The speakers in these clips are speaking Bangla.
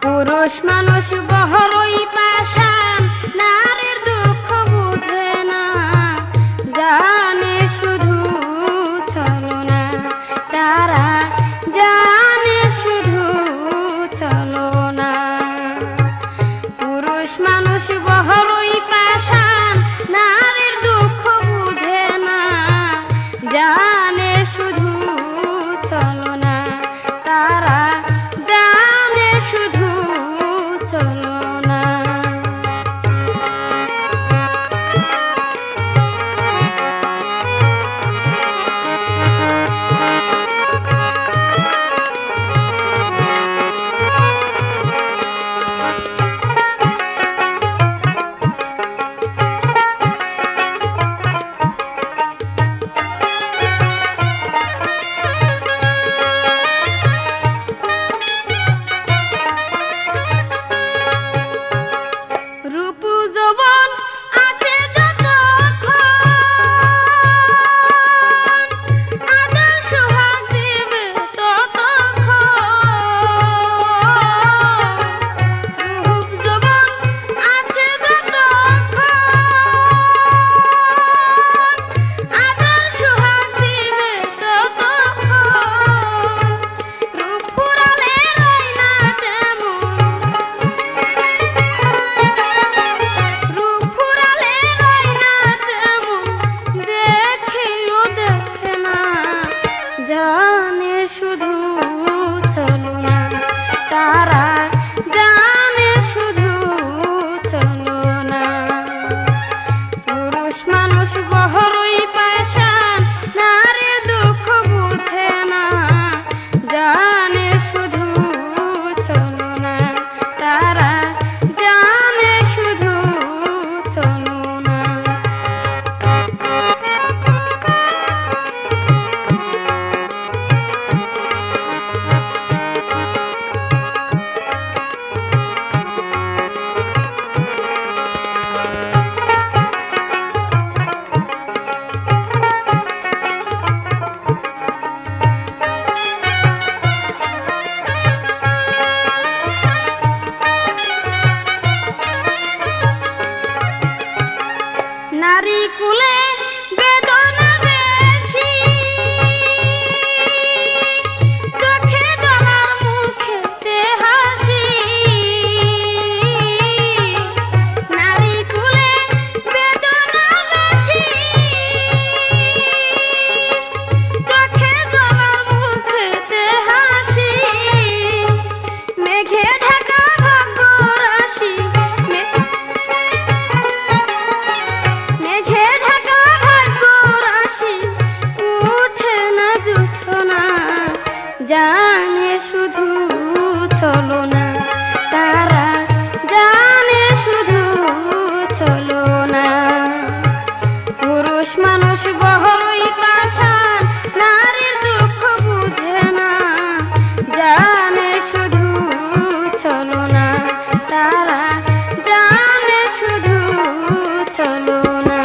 পুরুষ মানুষ বড়ই পাষাণ, নারীর দুঃখ বুঝে না, জানে শুধু ছলনা। তারা জানে শুধু ছলনা। পুরুষ মানুষ বড়ই পাষাণ, নারীর দুঃখ বুঝে না, জানে শুধু ছলনা। তারা জানে শুধু ছলনা। রূপ যৌবন আছে যতক্ষণ, আদর সোহাগ দেবে ততক্ষণ। রূপ যৌবন আছে যতক্ষণ, আদর সোহাগ দেবে ততক্ষণ। রূপ ফুরালে রয় না তেমন, রূপ ফুরালে রয় না তেমন, দেখেও দেখে না, জানে শুধু ছলনা। তারা জানে শুধু ছলনা। পুরুষ মানুষ বড়ই পাষাণ, নারীর দুঃখ বুঝে না, জানে শুধু ছলনা। তারা জানে শুধু ছলনা। নারী কুলে বেদনা বেশি, চোখে জলার মুখেতে হাসি। নারী কুলে বেদনা বেশি, চোখে জলার মুখেতে হাসি। মেঘে ঢাকা ভাগ্য রাশি, মেঘে ঢাকা ভাগ্য রাশি, উঠে না জোছনা, জানে শুধু ছলনা। তারা জানে শুধু ছলনা। পুরুষ মানুষ বড়ই পাষাণ, নারীর দুঃখ বুঝে না, জানে শুধু ছলনা। তারা জানে শুধু ছলনা।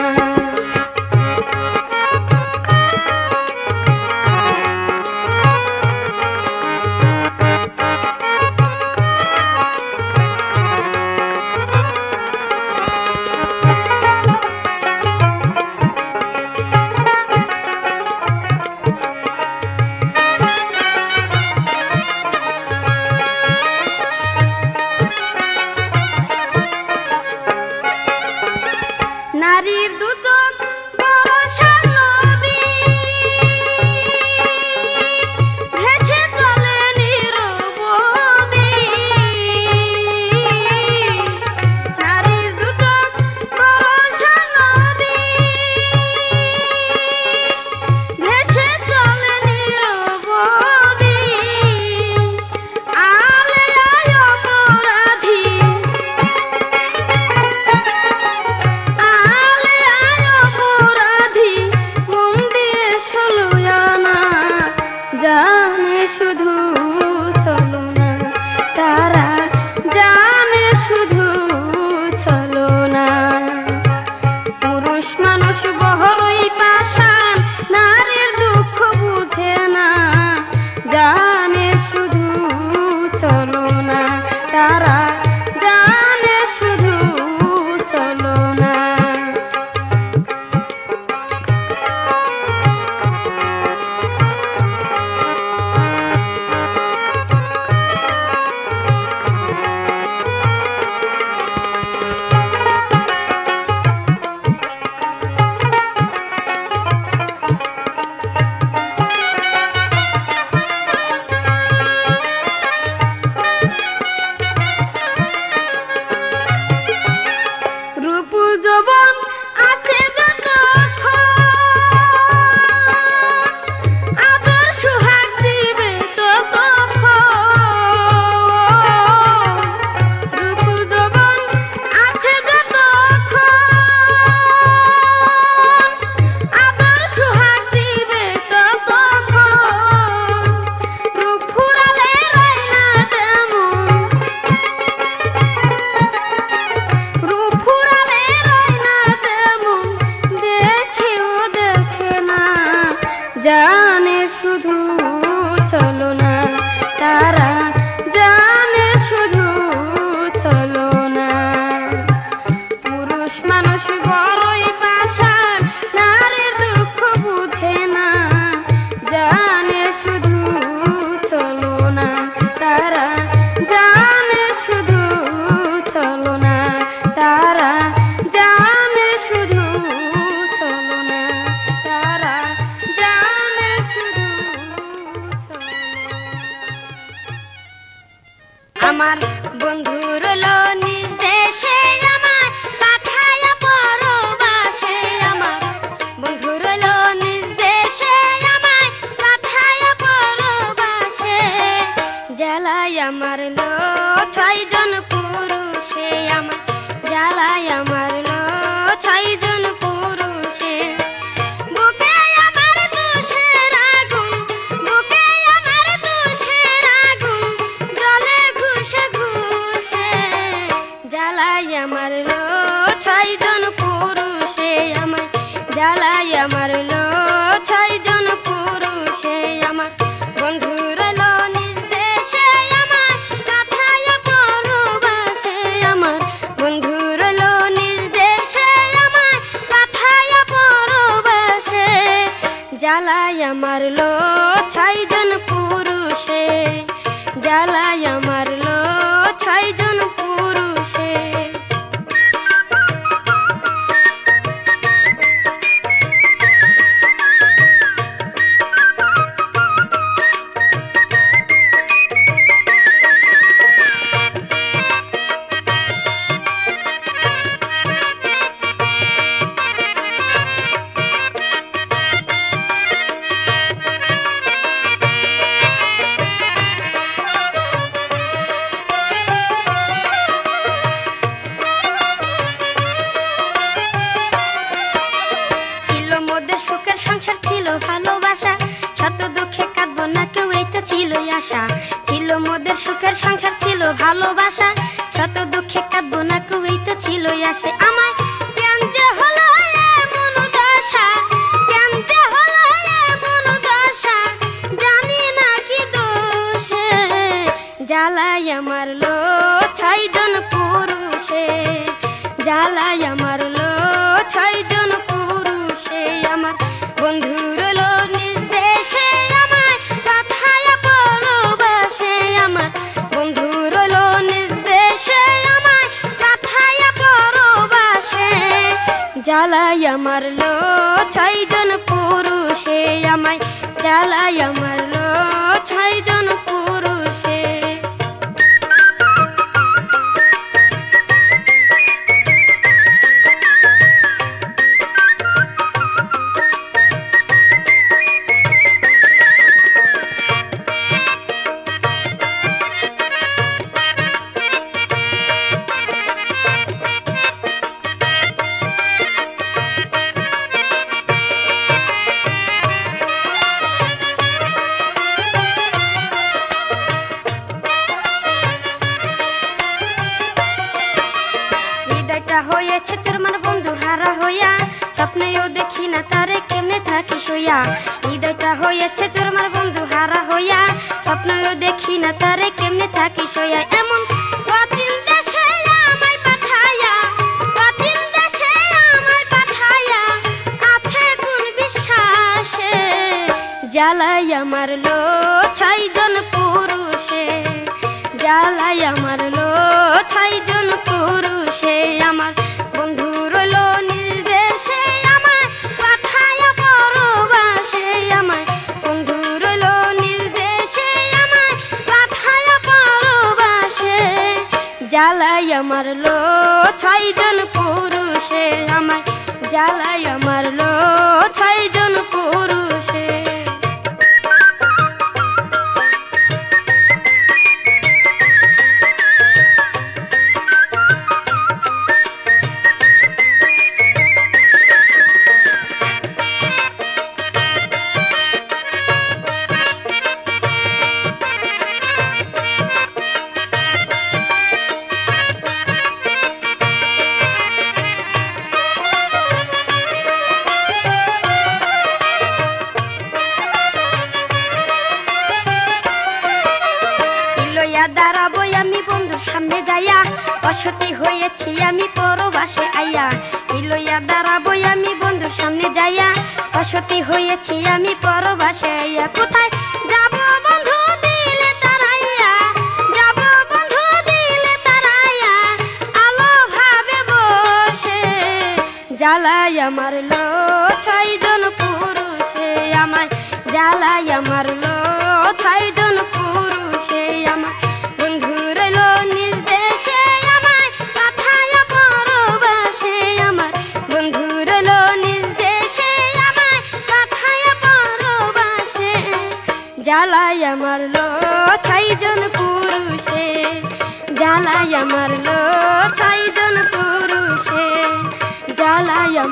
আমার বন্ধু রইল নিজ দেশে আমায় পাঠায়া পরবাসে আমার বন্ধু রইল নিজ দেশে আমায় পাঠায়া পরবাসে জ্বালায় আমার লো 6 জন পুরুষে আমার জ্বালায় আমার লো 6 জন পুরুষে বুকে আমার তুষের আগুন বুকে আমার তুষের আগুন জলে ঘুষে ঘুষে জ্বালায় আমার লো 6 জন পুরুষে আমার জ্বালায় আমার লো 6 জন পুরুষে আমার বন্ধু রইল নিজ দেশে আমায় পাঠায়া পরবাসে আমার বন্ধু রইল নিজ দেশে আমায় পাঠায়া পরবাসে জ্বালায় আমার লো 6 জন পুরুষে জ্বালায় আমার লো 6 জন পুরুষে সুখের সংসার ছিল ভালোবাসা শত দুঃখে কাঁদবো না কেউ এই তো ছিলই আশা ছিল মোদের সুখের সংসার ছিল ভালোবাসা শত দুঃখে কাঁদবো না কেউ এই তো ছিলই আশা আমায় কেন যে হলো এমন দশা কেন যে হলো এমন দশা জানি না কি দোষে জ্বালায় আমার লো 6 জন পুরুষে জ্বালায় আমার লো 6 জন পুরুষে আমার বন্ধু রইল নিজ দেশে আমায় পাঠায়া পরবাসে আমার বন্ধু রইল নিজ দেশে আমায় পাঠায়া পরবাসে জ্বালায় আমার লো 6 জন পুরুষে আমায় জ্বালায় আমার লো 6 জন পুরুষে হয়েছে চোরমার বন্ধু হারা হইয়া স্বপ্নেও দেখি না তারে কেমনে থাকি সইয়া হৃদয়টা হয়েছে চোরমার বন্ধু হারা হইয়া স্বপ্নেও দেখি না তারে কেমনে থাকি সইয়া এমন অচিন দেশে আমায় পাঠায়া অচিন দেশে আমায় পাঠায়া আছে কোন বিশ্বাসে জ্বালায় আমার লো 6 জন পুরুষে জ্বালায় আমার লো 6 জন পুরুষে আমার বন্ধু রইল নিজ দেশে আমায় পাঠায়া পরবাসে আমায় বন্ধু রইল নিজ দেশে আমায় পাঠায়া পরবাসে জ্বালায় আমার লো 6 জন পুরুষে আমায় জ্বালায় আমার লো 6 জন পুরুষে দাঁড়াবো আমি বন্ধুর সামনে যাইয়া অসতী হয়েছি আমি পরবাসে আইয়া লইয়া দাঁড়াবো আমি বন্ধুর সামনে যাইয়া অসতী হয়েছি আমি পরবাসে আইয়া কোথায় যাব বন্ধু দিলে তারাইয়া যাব বন্ধু দিলে তারাইয়া আলো ভাবে বসে জ্বালায় আমার লো 6 জন পুরুষে আমায় জ্বালায় আমার লো 6 জন পুরুষে আমার বন্ধু রইল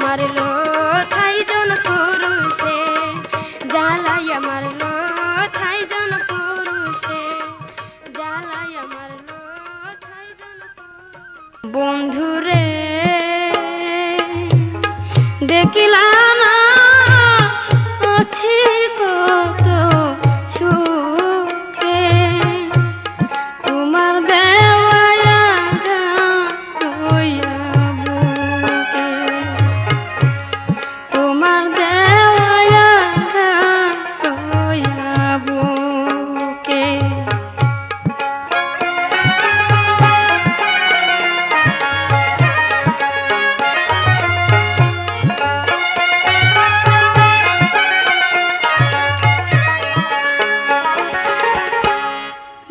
মারলো ছাই জন পুরুষে, জ্বালাইয়া মারলো ছাই জন পুরুষে, জ্বালাইয়া মারলো ছাই জন পুরুষে। বন্ধুরে দেখিলাম আছি কত সুখে, তোমার দেওয়া হইয়া বুকে, তোমার দেওয়া হইয়া বুকে।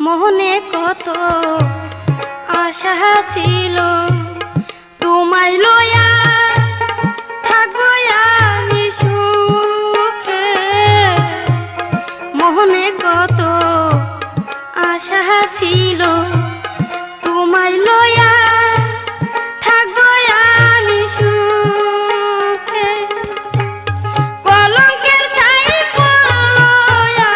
মনে কত আশা ছিল তোমায় লয়া থাকবো আমি সুখে, মনে কত আশা ছিল তোমায় লয়া থাকবো আমি সুখে। কলঙ্কের ছাই পড়লো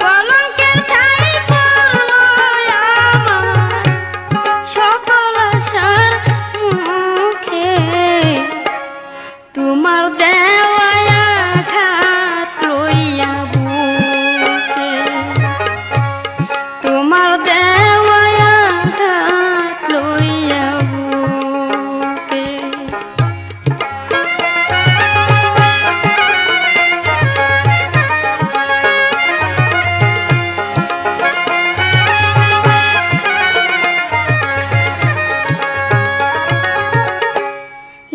কলঙ্কের ছাই পড়লো আমার সকল আশার মুখে, তোমার দেওয়া আঘাত লইয়া বুকে, তোমার দেওয়া আঘাত লইয়া বুকে।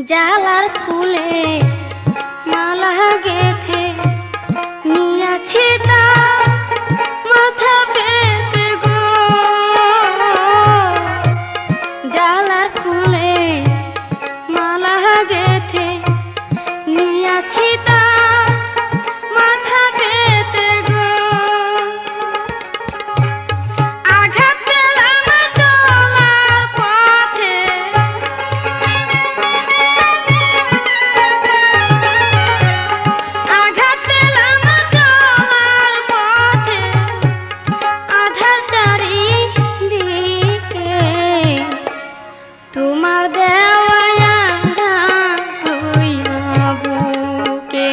জালার ফুলে মালা গেথে নিয়াছি তা মাথা পেতে গো, জালার ফুলে মালা গেথে নিয়াছি তা মাথা পেতে গো। আঘাত পেলাম চলার পথে, আঘাত পেলাম চলার পথে, আধার চারিদিকে, তোমার দেওয়া আঘাত লইয়া বুকে,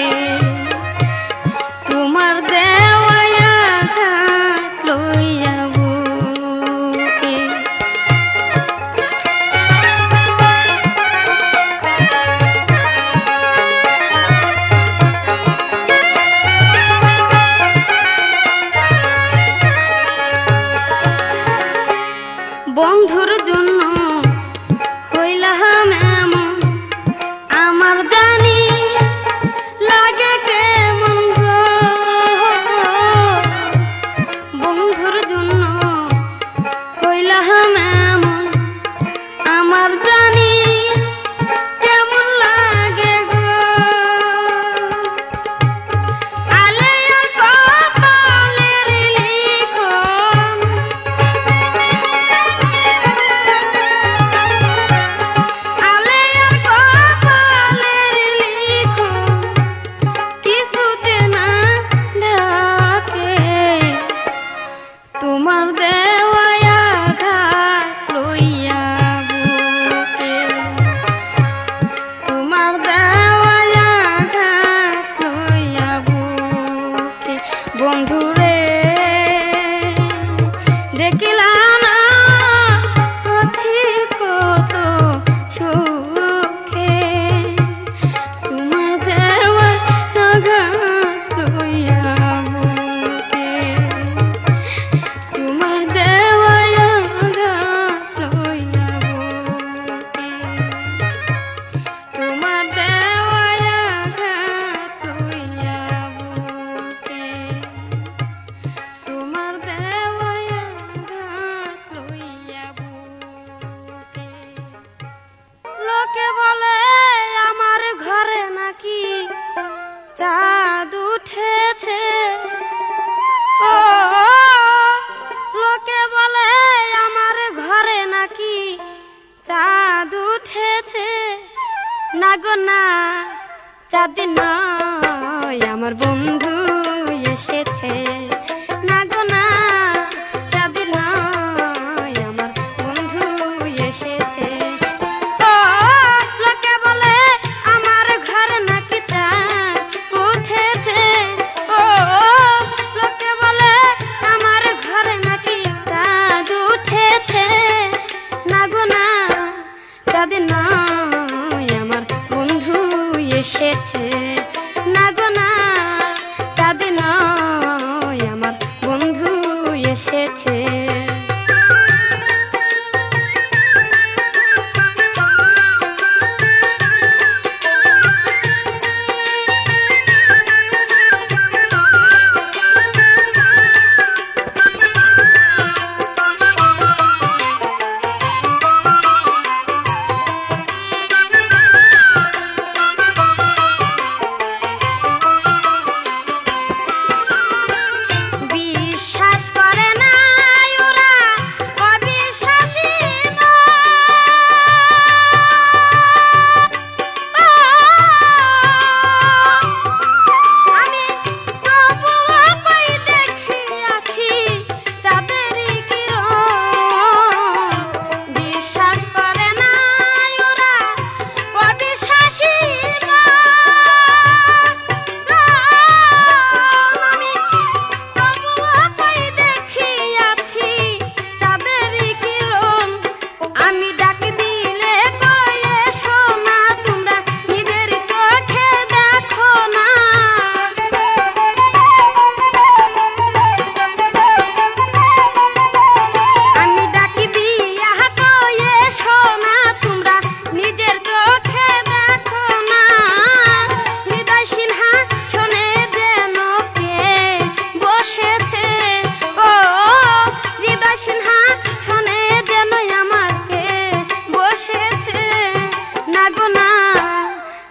তোমার দেওয়া আঘাত লইয়া বুকে। বন্ধুর জন্য হইলাম এমন, আমার জানি লাগে কেমন গো, বন্ধুর জন্য হইলাম এমন, আমার জানি কেমন লাগে গো। আলেয়ার কপালের লিখন, আলেয়ার কপালের লিখন, কিছুতে না ঢাকে, তোমার দেওয়া আঘাত লইয়া বুকে, তোমার দেওয়া আঘাত লইয়া বুকে। বন্ধুরে দেখিলাম আছি কত সুখে, তোমার দেওয়া আঘাত লইয়া বুকে, তোমার দেওয়া আঘাত লইয়া বুকে, তোমার দেওয়া আঘাত লইয়া বুকে, তোমার দেওয়া আঘাত লইয়া বুকে। লোকে বলে আমার ঘরে নাকি চাঁদ উঠেছে, ও লোকে বলে গো না চাঁদ নয় আমার বন্ধু এসেছে, না গো না চাঁদ নয় আমার বন্ধু এসেছে। ও লোকে বলে আমার ঘরে নাকি চাঁদ উঠেছে, ও লোকে বলে আমার ঘরে নাকি চাঁদ উঠেছে, না গো না চাঁদ নয় আমার বন্ধু এসেছে, না গো না চাঁদ নয় আমার বন্ধু এসেছে।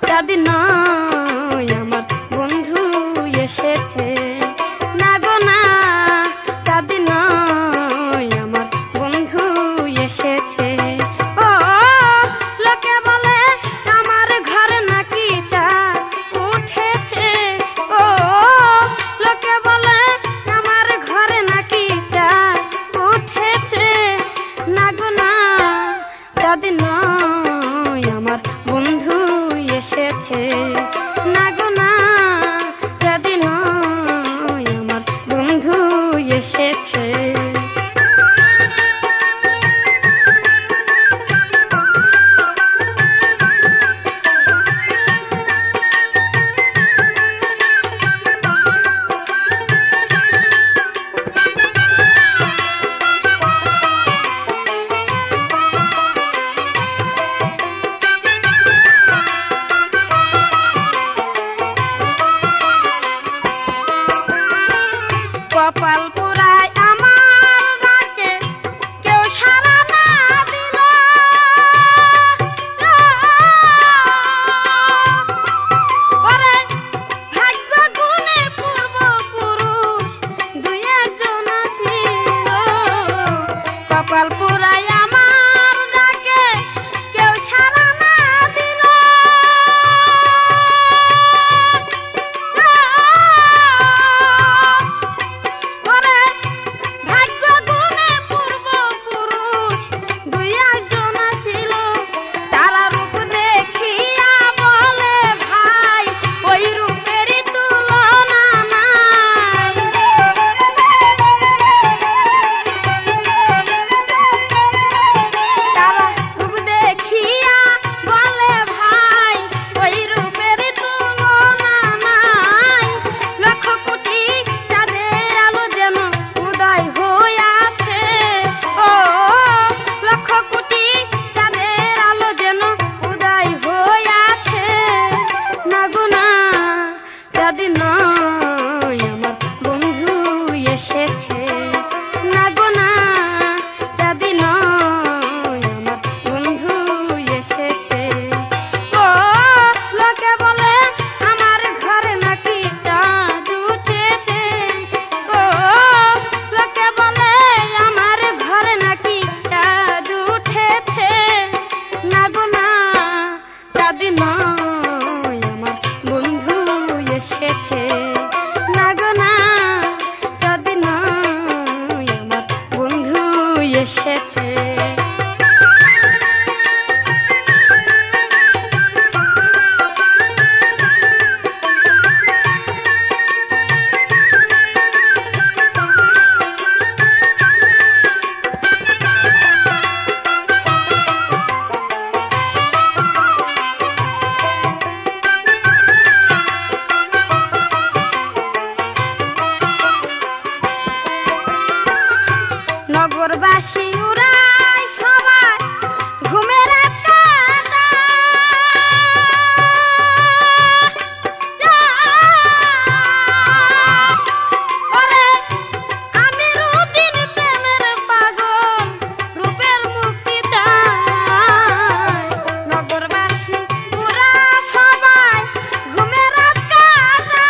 চাঁদ নয় আমার বন্ধু এসেছে, না গো না চাঁদ নয় আমার বন্ধু এসেছে। ও লোকে বলে আমার ঘরে নাকি চাঁদ উঠেছে, ও লোকে বলে আমার ঘরে নাকি চাঁদ উঠেছে, না গো না চাঁদ নয় আমার বন্ধু এসেছে, না গো না চাঁদ নয় আমার বন্ধু এসেছে। কপাল পুরায় আমার ডাকে কেউ সাড়া না দিল, ওরে ভাগ্য গুণে পূর্বপুরুষ দুই একজন ছিল। কপাল পুরায় আমার ডাকে কেউ সাড়া না দিল, ভাগ্য গুণে পূর্বপুরুষ দুই একজন ছিল। তারা রূপ দেখিয়া বলে ভাই ওই রূপেরই তুলনা নাই। তারা রূপ দেখিয়া বলে ভাই ওই রূপেরই তুলনা নাই। লক্ষ কোটি চাঁদের আলো যেন উদয় হইয়াছে, ও লক্ষ কোটি চাঁদের আলো যেন উদয় হইয়াছে, না গো না চাঁদ নয় আমার বন্ধু এসেছে, না গো না চাঁদ নয় আমার বন্ধু এসেছে। ও লোকে বলে আমার ঘরে নাকি চাঁদ উঠেছে, ও লোকে বলে আমার ঘরে নাকি চাঁদ উঠেছে, না গো না চাঁদ নয় এসেছে না গো না যদি নয় আমার বন্ধু এসেছে নগরবাসী উড়ায় সবাই ঘুমের কাঁটা ওরে আমি রুদিন প্রেমের পাগল রূপের মুক্তি চাই নগরবাসী উড়ায় সবাই ঘুমের কাঁটা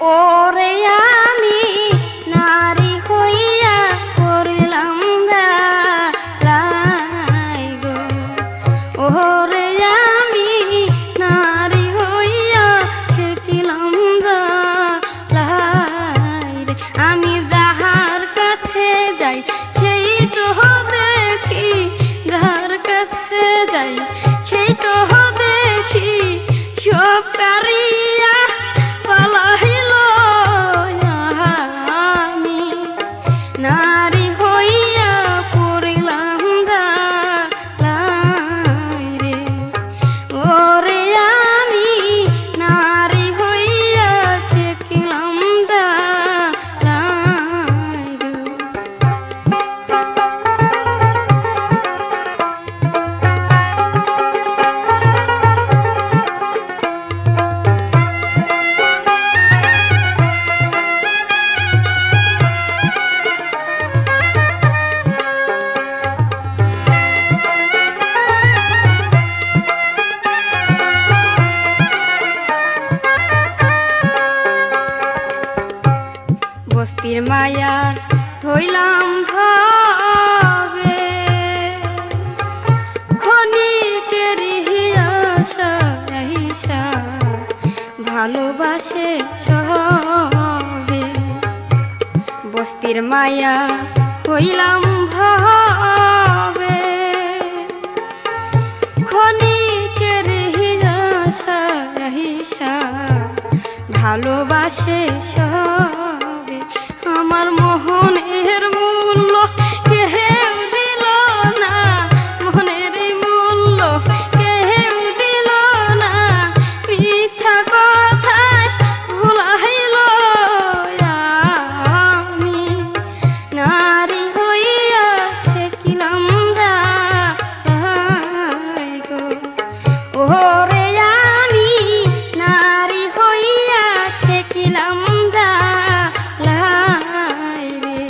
ওরে আমি নারী হইয়া করলাম লাই গো ওরে আমি নারী হইয়া খেতিলাম লাই রে আমি যাহার কাছে যাই সেই তো দেখি যাহার কাছে যাই সেই তো দেখি সব কারিয়া পালাইল আমি নারী হইয়া পড়িলাম লাই রে ওরে আমি নারী হইয়া ঠেকিলাম লাই গো বস্তির মায়া হইলাম ভাবে ক্ষণিকের হিয়াশা ভালোবাসে সবে বস্তির মায়া হইলাম ভাবে ক্ষণিকের হিয়াশা ভালোবাসে সবে আমার মোহনের মূল্য কেউ দিল না মোহনের মূল্য কেউ দিল না মিথ্যা কথায় ভুলাইল আমি নারী হইয়া ঠেকিলাম লাই গো ওরে আমি নারী হইয়া ঠেকিলাম লাই রে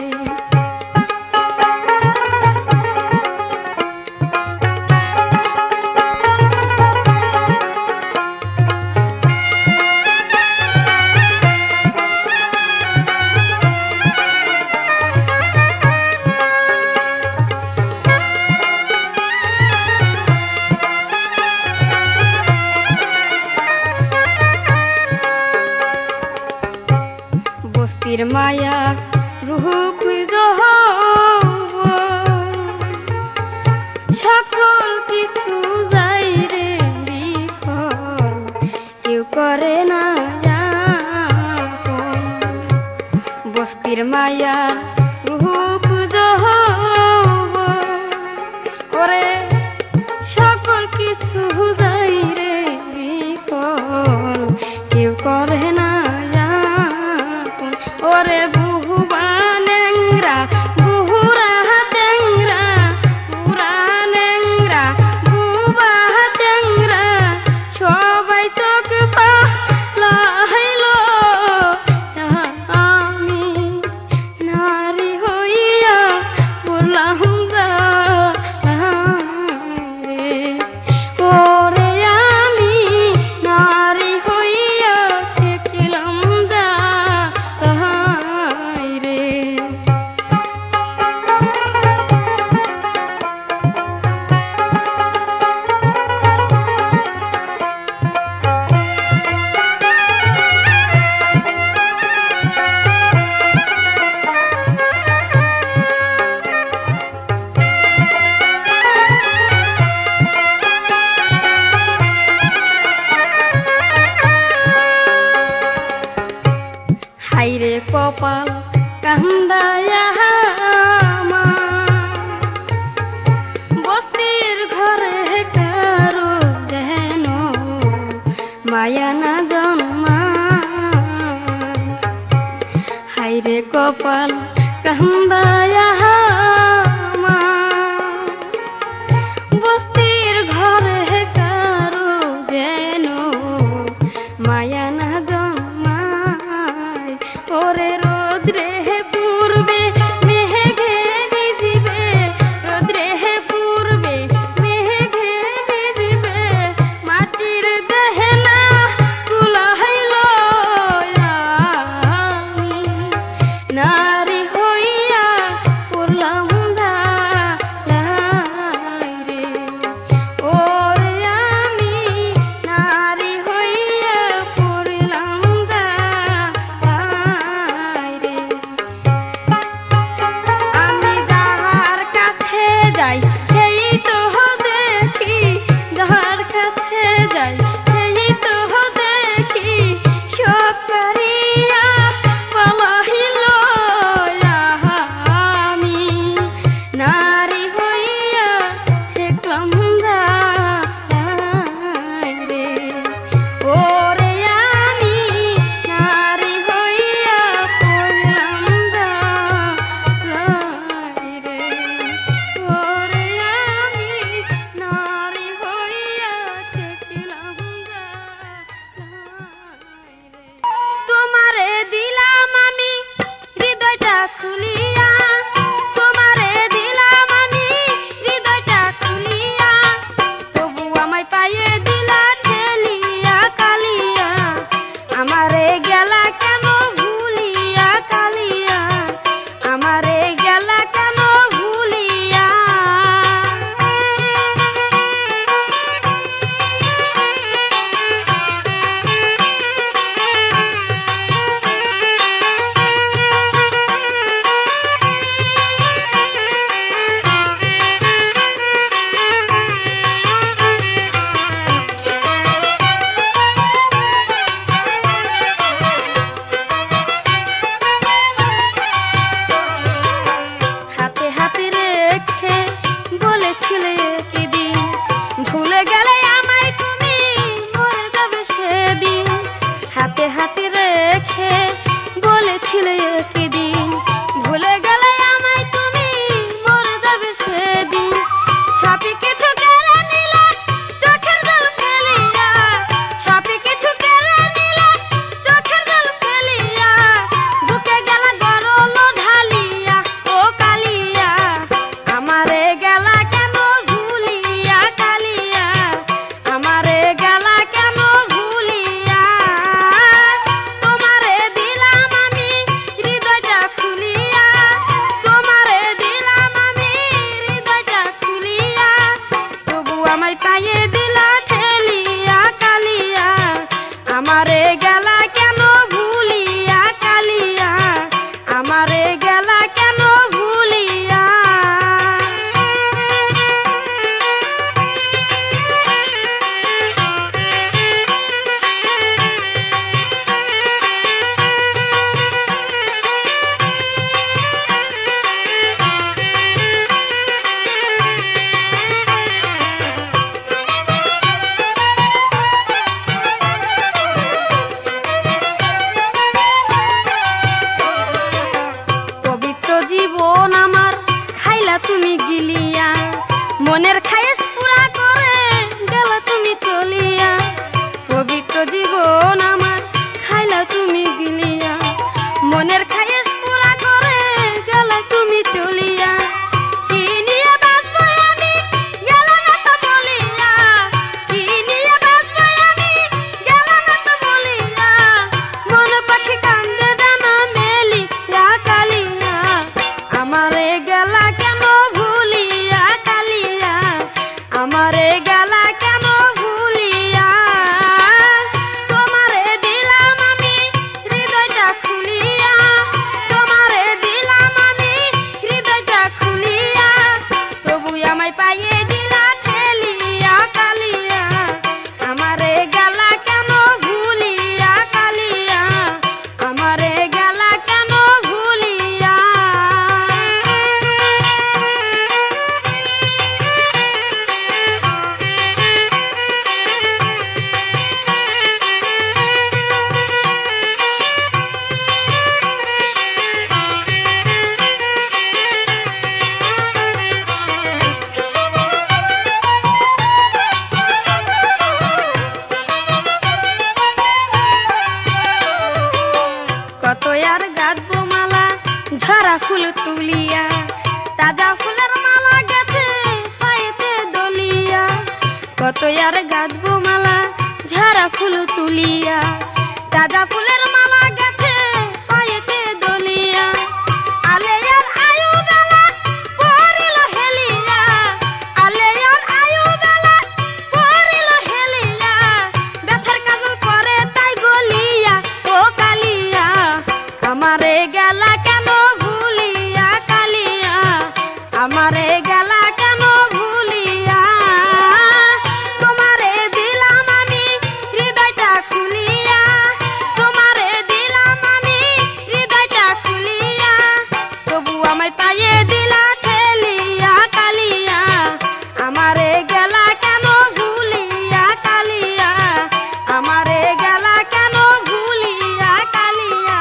কপাল কান্দায়া বস্তির ঘরে কারো যেন মায়া না জন্মায় ওরে রোদ্রে পূর্বে মেঘে ভিজিবে রোদ্রে পূর্বে মেঘে ভিজিবে মাটির দেহে না কুলাইল আমি নারী হইয়া পড়লাম দায় রে ওরে আমি নারী হইয়া পড়লাম দায় রে আমি যাহার কাছে যাই সেই তো দেখি যাহার কাছে যাই সেই তো দেখি সব পারিয়া পালাইল আমি নারী হইয়া ঠেকলাম দায় রে ওরে আমি নারী হইয়া পড়লাম দায় রে ওরে আমি নারী হইয়া ঠেকলাম দায় রে তোমারে দিলাম আমি হৃদয়টা খুলিয়া তোমারে দিলাম আমি হৃদয়টা খুলিয়া তবু আমায় পাইয়ে দিলা ঠেলিয়া কালিয়া আমারে গেলা কেন ভুলিয়া কালিয়া আমারে গেলা কেন ভুলিয়া হাতে হাতে রেখে বলেছিলে একদিন ভুলে গেলে আমায় তুমি মরে যাবে সেদিন হাতে হাতে রেখে বলেছিলে একদিন ভুলে গেলে আমায় তুমি মরে যাবে সেদিন সবই কিছু কেড়ে নিলে চোখের জল ফেলিয়া সবই কিছু কেড়ে নিলে চোখের জল ফেলিয়া বুকে গেলা গরল ঢালিয়া ও কালিয়া আমারে গেলা কেন ভুলিয়া কালিয়া আমারে গেলা কেন ভুলিয়া তোমারে দিলাম আমি হৃদয়টা খুলিয়া তোমারে দিলাম আমি হৃদয়টা খুলিয়া তবু আমায় পাইয়ে দিলা ঠেলিয়া কালিয়া আমারে গেলা কেন ভুলিয়া কালিয়া আমারে গেলা কেন ভুলিয়া পবিত্র জীবন আমার খাইলা তুমি গিলিয়া মনের খায়েশ পুরা করে গেলা তুমি চলিয়া পবিত্র জীবন আমার খাইলা তুমি গিলিয়া মনের খায়েশ পুরা করে গেলা তুমি চলিয়া কি নিয়ে বাঁচবো আমি গেলাম না তো বলিয়া কি নিয়ে বাঁচবো আমি গেলাম না তো বলিয়া মন পাখি কান্দে দানা মেলিয়া কালিয়া আমারে গেলা কেন ভুলিয়া কালিয়া আমারে গেলা কেন ভুলিয়া তোমারে দিলাম আমি হৃদয়টা খুলিয়া তোমারে দিলাম আমি হৃদয় ফুল তুলিয়া, তাজা ফুলের মালা গেছে পায়েতে দলিয়া, কত আর গাঁথবো মালা ঝাড়া ফুল তুলিয়া, তাজা ফুলের মালা গেছে পায়েতে দলিয়া, আলেয়ার আয়ু বেলা পড়িল হেলিয়া, আলেয়ার আয়ু বেলা পড়িল হেলিয়া, ব্যথার কাজল করে তাই গলিয়া, ও কালিয়া আমারে গেলা কেন ভুলিয়া, কালিয়া আমারে গেলা কেন ভুলিয়া, তোমারে দিলাম আমি হৃদয়টা খুলিয়া, তোমারে দিলাম আমি হৃদয়টা খুলিয়া, তবু আমায় পায়ে দিলা ঠেলিয়া, কালিয়া আমারে গেলা কেন ভুলিয়া, কালিয়া আমারে গেলা কেন ভুলিয়া, কালিয়া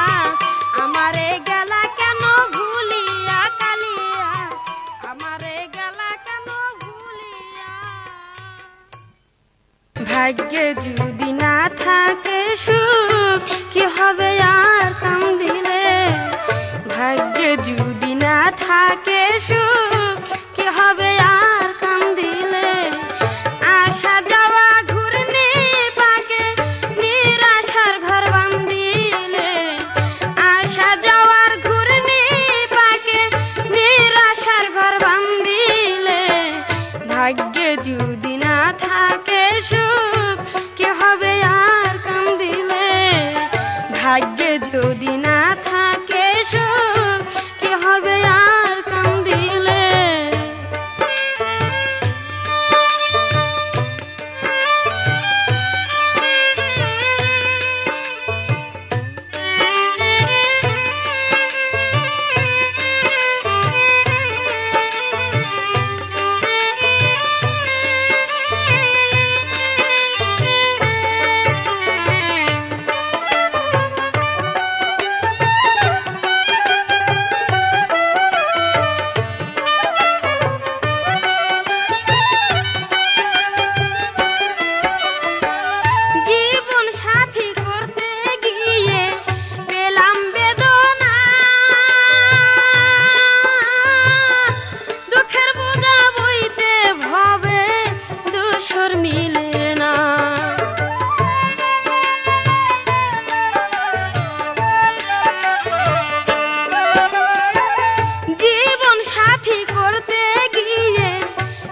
আমারে গেলা কেন ভুলিয়া, কালিয়া আমারে গেলা কেন ভুলিয়া। ভাগ্যে যদি না থাকে সুখ কি হবে আর কাম দিলে, ভাগ্যে যদি না থাকে সুখ কি হবে আর কাম দিলে, আসা যাওয়া ঘুরনি পাকে নিরাশার ঘর বান্ধিলে, আসা যাওয়ার ঘুরনি পাকে নিরাশার ঘর বান্ধিলে, ভাগ্যে যদি না থাকে সুখ কি হবে আর কাম দিলে, ভাগ্যে যদি না থাকে সুখ কি হবে আর কাম দিলে। জীবন সাথী করতে গিয়ে পেলাম বেদনা, দুঃখের বোঝা বইতে ভবে দুসর মিলে না, জীবন সাথী করতে গিয়ে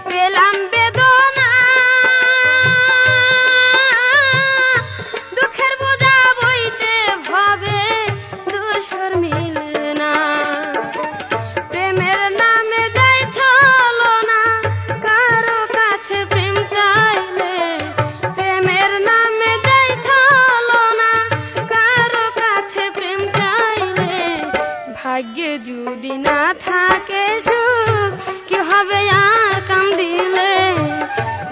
পেলাম বেদনা, দুঃখের বোঝা বইতে ভবে দুসর মিলে না, প্রেমের নামে যাই চলো না কারো কাছে প্রেম চাইলে, প্রেমের নামে যাই চলো না কারো কাছে প্রেম চাইলে, ভাগ্যে যদি না থাকে সুখ কি হবে আর কাম দিলে,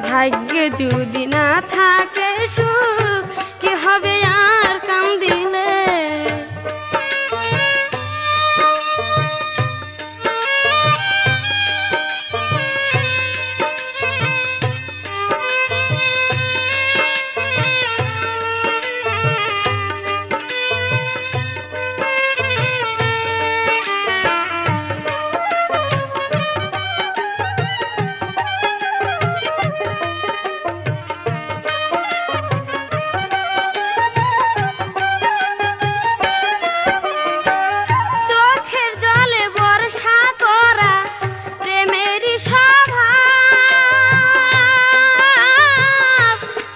ভাগ্যে যদি না থাকে সুখ কি হবে আর কাম দিলে। চোখের জলে বর্ষা করা প্রেমেরই স্বভাব,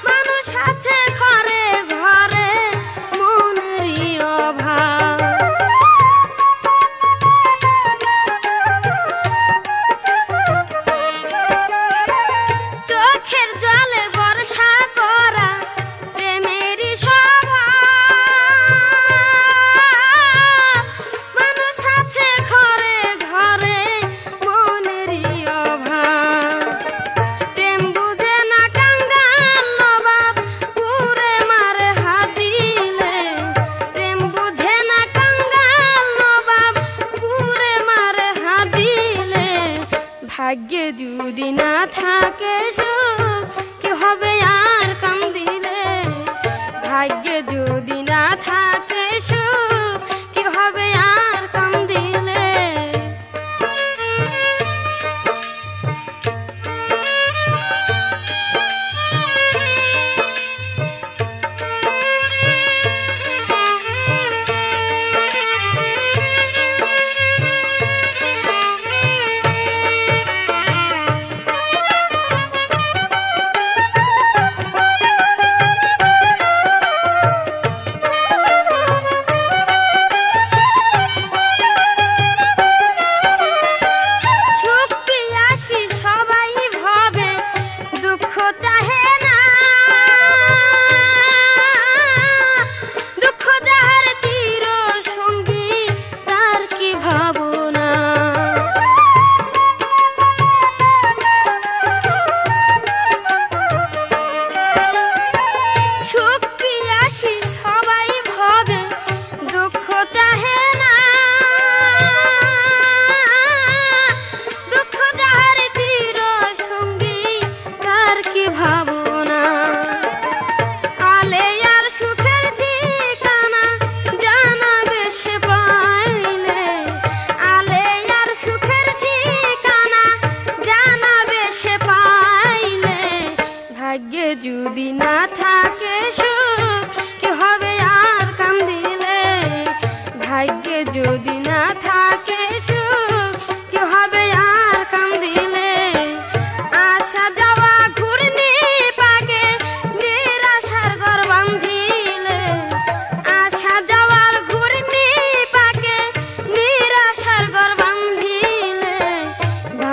মানুষ আছে ঘরে ঘরে মনেরই অভাব, চোখের জলে বর্ষা করা প্রেমেরই স্বভাব, মানুষ আছে ঘরে ঘরে মনেরই অভাব, প্রেম বুঝে না কাঙ্গাল নবাব পুরে মারে হাত দিলে, প্রেম বুঝে না কাঙ্গাল নবাব পুরে মারে হাত দিলে, ভাগ্যে যদি না থাকে সুখ কি হবে আর কাম দিলে, ভাগ্যে যদি না থাকে সুখ কি হবে আর কাম দিলে।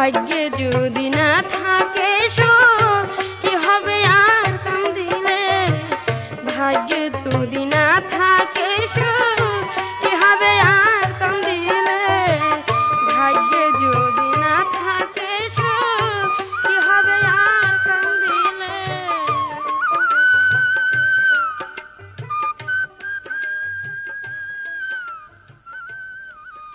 ভাগ্যে যদি